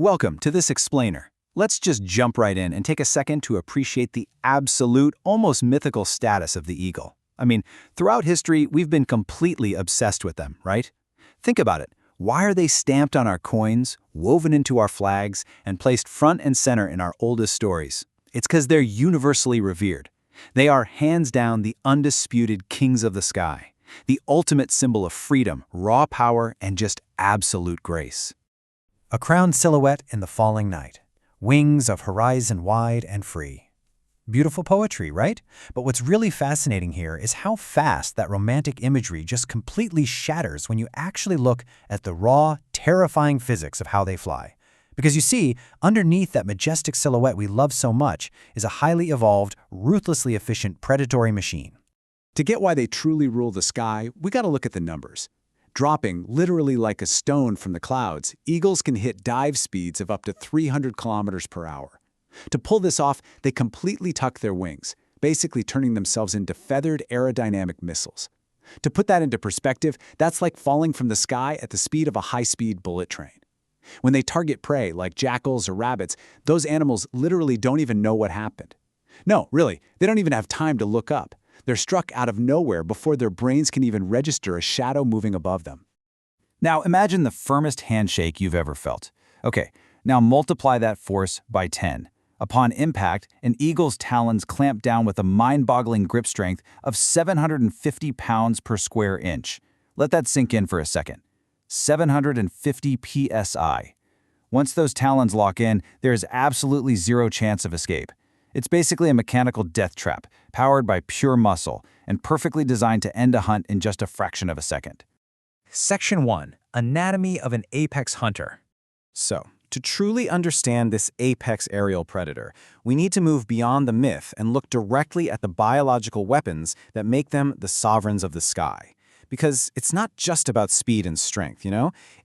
Welcome to this explainer. Let's just jump right in and take a second to appreciate the absolute, almost mythical status of the eagle. Throughout history, we've been completely obsessed with them, right? Think about it. Why are they stamped on our coins, woven into our flags, and placed front and center in our oldest stories? It's because they're universally revered. They are hands down the undisputed kings of the sky, the ultimate symbol of freedom, raw power, and just absolute grace. A crowned silhouette in the falling night, wings of horizon wide and free. Beautiful poetry, right? But what's really fascinating here is how fast that romantic imagery just completely shatters when you actually look at the raw, terrifying physics of how they fly. Because you see, underneath that majestic silhouette we love so much is a highly evolved, ruthlessly efficient predatory machine. To get why they truly rule the sky, we gotta look at the numbers. Dropping literally like a stone from the clouds, eagles can hit dive speeds of up to 300 kilometers per hour. To pull this off, they completely tuck their wings, basically turning themselves into feathered aerodynamic missiles. To put that into perspective, that's like falling from the sky at the speed of a high-speed bullet train. When they target prey, like jackals or rabbits, those animals literally don't even know what happened. No, really, they don't even have time to look up. They're struck out of nowhere before their brains can even register a shadow moving above them. Now imagine the firmest handshake you've ever felt. Okay, now multiply that force by 10. Upon impact, an eagle's talons clamp down with a mind-boggling grip strength of 750 pounds per square inch. Let that sink in for a second. 750 psi. Once those talons lock in, there is absolutely zero chance of escape. It's basically a mechanical death trap, powered by pure muscle, and perfectly designed to end a hunt in just a fraction of a second. Section 1. Anatomy of an apex hunter. So, to truly understand this apex aerial predator, we need to move beyond the myth and look directly at the biological weapons that make them the sovereigns of the sky. Because it's not just about speed and strength,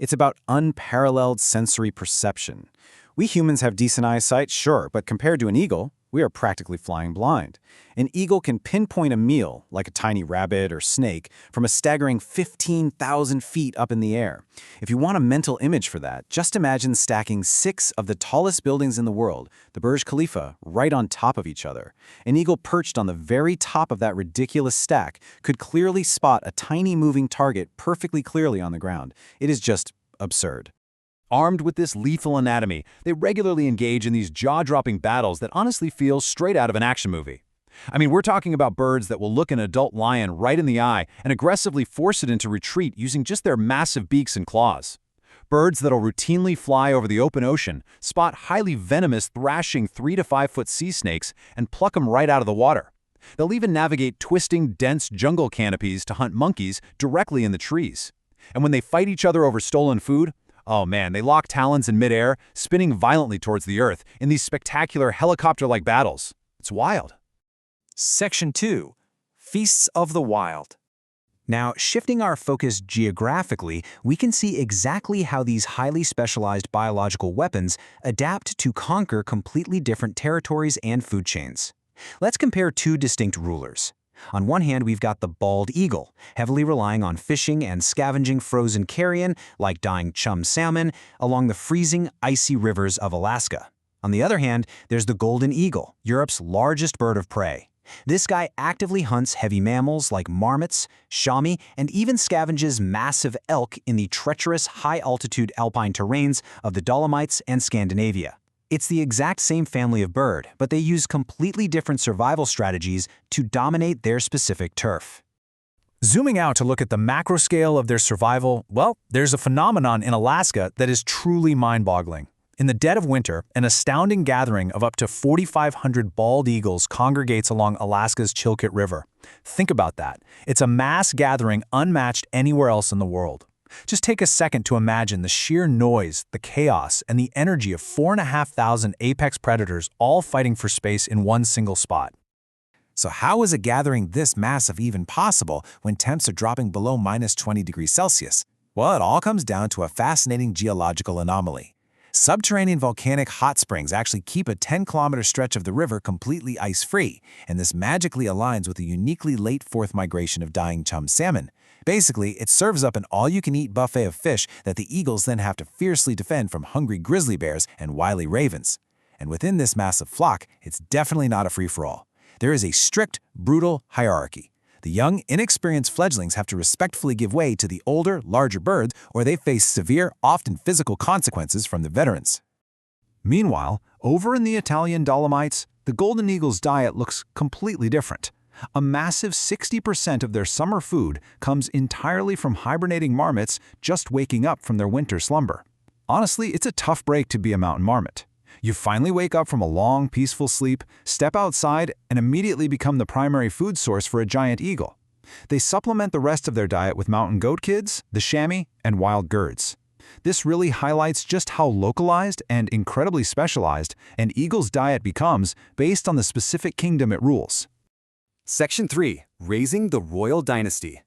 It's about unparalleled sensory perception. We humans have decent eyesight, sure, but compared to an eagle, we are practically flying blind. An eagle can pinpoint a meal, like a tiny rabbit or snake, from a staggering 15,000 feet up in the air. If you want a mental image for that, just imagine stacking 6 of the tallest buildings in the world, the Burj Khalifa, right on top of each other. An eagle perched on the very top of that ridiculous stack could clearly spot a tiny moving target perfectly clearly on the ground. It is just absurd. Armed with this lethal anatomy, they regularly engage in these jaw-dropping battles that honestly feel straight out of an action movie. We're talking about birds that will look an adult lion right in the eye and aggressively force it into retreat using just their massive beaks and claws. Birds that'll routinely fly over the open ocean, spot highly venomous, thrashing 3 to 5 foot sea snakes, and pluck them right out of the water. They'll even navigate twisting, dense jungle canopies to hunt monkeys directly in the trees. And when they fight each other over stolen food, oh man, they lock talons in midair, spinning violently towards the earth in these spectacular helicopter-like battles. It's wild. Section 2. Feasts of the Wild. Now, shifting our focus geographically, we can see exactly how these highly specialized biological weapons adapt to conquer completely different territories and food chains. Let's compare 2 distinct rulers. On one hand, we've got the bald eagle, heavily relying on fishing and scavenging frozen carrion, like dying chum salmon, along the freezing, icy rivers of Alaska. On the other hand, there's the golden eagle, Europe's largest bird of prey. This guy actively hunts heavy mammals like marmots, chamois, and even scavenges massive elk in the treacherous, high-altitude alpine terrains of the Dolomites and Scandinavia. It's the exact same family of bird, but they use completely different survival strategies to dominate their specific turf. Zooming out to look at the macro scale of their survival, well, there's a phenomenon in Alaska that is truly mind-boggling. In the dead of winter, an astounding gathering of up to 4,500 bald eagles congregates along Alaska's Chilkoot River. Think about that. It's a mass gathering unmatched anywhere else in the world. Just take a second to imagine the sheer noise, the chaos, and the energy of 4,500 apex predators all fighting for space in one single spot. So how is a gathering this massive even possible when temps are dropping below -20 degrees Celsius? Well, it all comes down to a fascinating geological anomaly. Subterranean volcanic hot springs actually keep a 10-kilometer stretch of the river completely ice-free, and this magically aligns with a uniquely late fourth migration of dying chum salmon. Basically, it serves up an all-you-can-eat buffet of fish that the eagles then have to fiercely defend from hungry grizzly bears and wily ravens. And within this massive flock, it's definitely not a free-for-all. There is a strict, brutal hierarchy. The young, inexperienced fledglings have to respectfully give way to the older, larger birds, or they face severe, often physical consequences from the veterans. Meanwhile, over in the Italian Dolomites, the golden eagle's diet looks completely different. A massive 60% of their summer food comes entirely from hibernating marmots just waking up from their winter slumber. Honestly, it's a tough break to be a mountain marmot. You finally wake up from a long, peaceful sleep, step outside, and immediately become the primary food source for a giant eagle. They supplement the rest of their diet with mountain goat kids, the chamois, and wild gourds. This really highlights just how localized and incredibly specialized an eagle's diet becomes based on the specific kingdom it rules. Section 3. Raising the Royal Dynasty.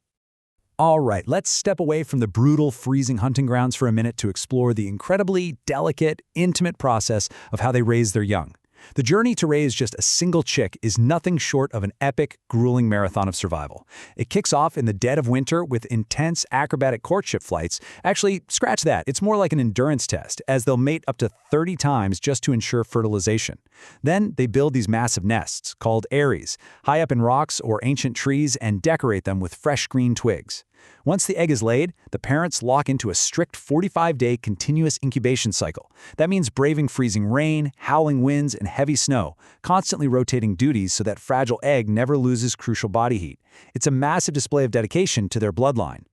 All right, let's step away from the brutal, freezing hunting grounds for a minute to explore the incredibly delicate, intimate process of how they raise their young. The journey to raise just a single chick is nothing short of an epic, grueling marathon of survival. It kicks off in the dead of winter with intense acrobatic courtship flights. Actually, scratch that. It's more like an endurance test, as they'll mate up to 30 times just to ensure fertilization. Then they build these massive nests, called eyries, high up in rocks or ancient trees and decorate them with fresh green twigs. Once the egg is laid, the parents lock into a strict 45-day continuous incubation cycle. That means braving freezing rain, howling winds, and heavy snow, constantly rotating duties so that fragile egg never loses crucial body heat. It's a massive display of dedication to their bloodline.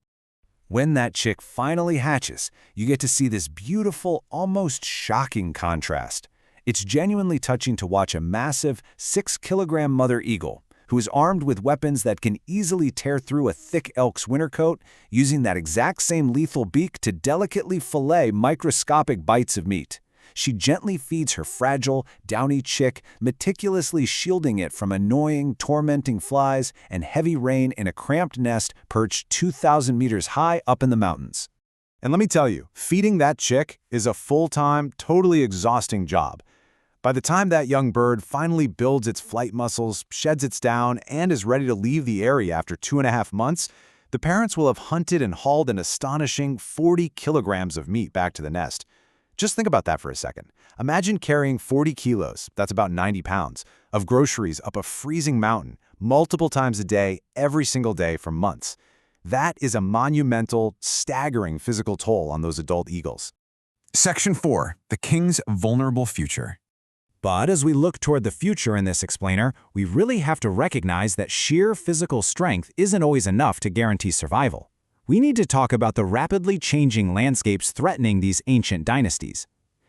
When that chick finally hatches, you get to see this beautiful, almost shocking contrast. It's genuinely touching to watch a massive 6-kilogram mother eagle, who is armed with weapons that can easily tear through a thick elk's winter coat, using that exact same lethal beak to delicately fillet microscopic bites of meat. She gently feeds her fragile, downy chick, meticulously shielding it from annoying, tormenting flies and heavy rain in a cramped nest perched 2,000 meters high up in the mountains. And let me tell you, feeding that chick is a full-time, totally exhausting job. By the time that young bird finally builds its flight muscles, sheds its down, and is ready to leave the area after 2.5 months, the parents will have hunted and hauled an astonishing 40 kilograms of meat back to the nest. Just think about that for a second. Imagine carrying 40 kilos, that's about 90 pounds, of groceries up a freezing mountain, multiple times a day, every single day for months. That is a monumental, staggering physical toll on those adult eagles. Section 4. The King's Vulnerable Future. But as we look toward the future in this explainer, we really have to recognize that sheer physical strength isn't always enough to guarantee survival. We need to talk about the rapidly changing landscapes threatening these ancient dynasties.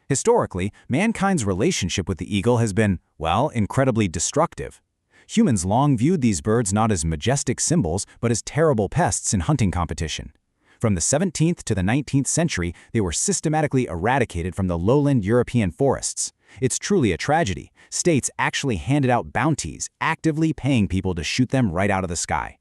Historically, mankind's relationship with the eagle has been, well, incredibly destructive. Humans long viewed these birds not as majestic symbols, but as terrible pests in hunting competition. From the 17th to the 19th century, they were systematically eradicated from the lowland European forests. It's truly a tragedy. States actually handed out bounties, actively paying people to shoot them right out of the sky.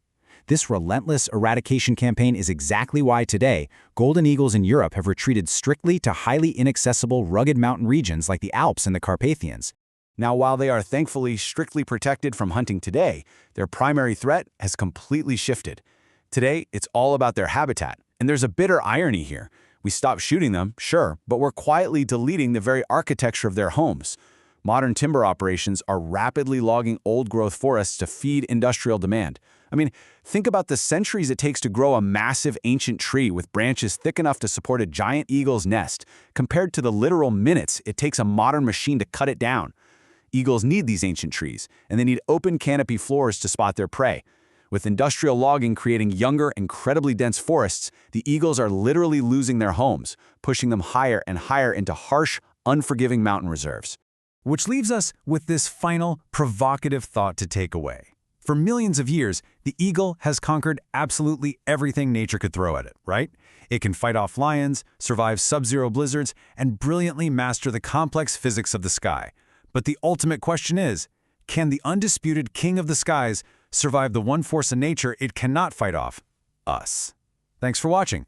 This relentless eradication campaign is exactly why today, golden eagles in Europe have retreated strictly to highly inaccessible, rugged mountain regions like the Alps and the Carpathians. Now, while they are thankfully strictly protected from hunting today, their primary threat has completely shifted. Today, it's all about their habitat, and there's a bitter irony here. We stop shooting them, sure, but we're quietly deleting the very architecture of their homes. Modern timber operations are rapidly logging old-growth forests to feed industrial demand. I mean, think about the centuries it takes to grow a massive ancient tree with branches thick enough to support a giant eagle's nest, compared to the literal minutes it takes a modern machine to cut it down. Eagles need these ancient trees, and they need open canopy floors to spot their prey. With industrial logging creating younger, incredibly dense forests, the eagles are literally losing their homes, pushing them higher and higher into harsh, unforgiving mountain reserves. Which leaves us with this final, provocative thought to take away. For millions of years, the eagle has conquered absolutely everything nature could throw at it, right? It can fight off lions, survive sub-zero blizzards, and brilliantly master the complex physics of the sky. But the ultimate question is, can the undisputed king of the skies survive the one force in nature it cannot fight off? Us. Thanks for watching.